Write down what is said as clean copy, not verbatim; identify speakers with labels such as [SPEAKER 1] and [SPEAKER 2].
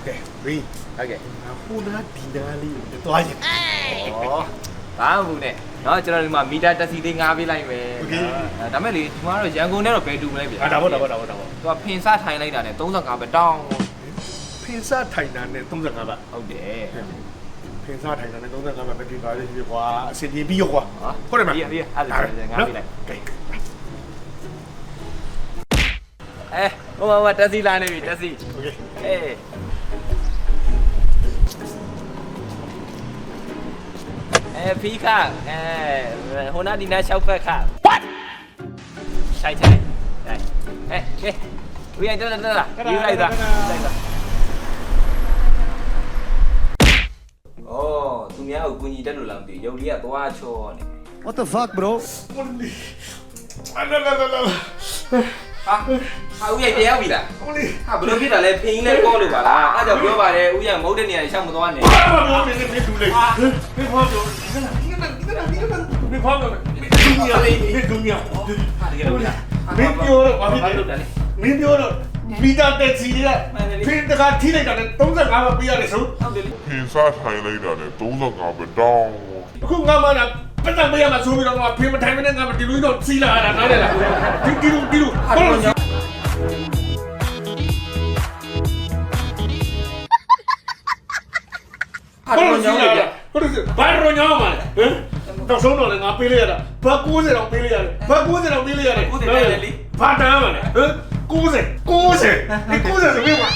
[SPEAKER 1] ကဲဘင်း
[SPEAKER 2] ဟုတ်ကဲ့
[SPEAKER 1] ဟိုနာဒီနာလေးကိုတွားရင်
[SPEAKER 2] ဘာမှမဟုတ်နဲ့နော်ကျွန်တော်ဒီမှာမီတာတက်စီလေးငားပေးလိုက်မယ်ဒါမဲ့လေဒီမှာတော့ရန်ကုန်နဲ့တော့ဘယ်တူမလဲဗျာ
[SPEAKER 1] ဒါပေါ့
[SPEAKER 2] သူကဖင်စထိုင်လိုက်တာနဲ့35ပဲတောင်း
[SPEAKER 1] ဖင်စထိုင်တာနဲ့35ဘတ်
[SPEAKER 2] ဟုတ်တယ်
[SPEAKER 1] ဖင်စထိုင်တာနဲ့35ဘတ်ပဲဒီပါလေးပြီကွာအစီပြေပြီးရောကွာဟုတ်တယ်မ
[SPEAKER 2] ပြီးအဲ့ဒါငားပေးလိုက်ကဲဟိုမှာတက်စီလာနေပြီတက်စီ
[SPEAKER 1] โอเค
[SPEAKER 2] ဖီးခဟိုနာဒီနာ6ဖက်ခ what ဆိုင်ကဲဝီရတော့လာယူလိုက်တာအော်သူများကိုကူညီတက်လို့လားမသိရုပ်လေးကသွားချောနေ
[SPEAKER 3] What the fuck bro
[SPEAKER 2] ဟာဦးရတရားပြီလားဟာဘယ်လိုဖြစ်တာလဲဖင်းလဲကောလို့ပါလားအဲ့ဒါကြောင့်ပြောပါတယ်ဦးရမဟုတ်တဲ့နေရာတွေရှောက်မသွားနဲ့
[SPEAKER 1] ဘာလို့မင်းနေတူလဲမင်းဖောက်တော့မင်းဖောက်တော့ဒုညလေးဒုည
[SPEAKER 2] ဟာတကယ်လို့လား
[SPEAKER 1] မင်းပြောတော့ဘာဖြစ်လဲမင်းပြောတော့မီတာတက်စီကဖင်တကာထိလိုက်တာနဲ့35ဘတ်ပေးရတယ်ဆို
[SPEAKER 2] ဟုတ်တယ်လေ
[SPEAKER 4] ဖင်စားထိုင်လိုက်တာနဲ့35ပဲတောင်း
[SPEAKER 1] အခုငါမှလာပတ်တံပေးရမှာဆိုပြီးတော့ငါဖင်မထိုင်မနဲ့ငါမဒီလိုတော့စီးလာရတာနားလေလားဒီလိုဘာလို့
[SPEAKER 2] ဟာတော့ညောင်းနေပြ
[SPEAKER 1] ဟုတ်တယ်ဘာရောညောင်းမှာဟမ်တော့ဆုံးတော့လည်းငါပေးလိုက်ရတာဘာ90တော့ပေးလိုက်ရတယ်ဘာ90တော့ပေးလိုက်ရတယ်ဘာတန်းမှာလဲဟမ်90ဆိုပြီးမှာ90ဆိုပြီးမှာ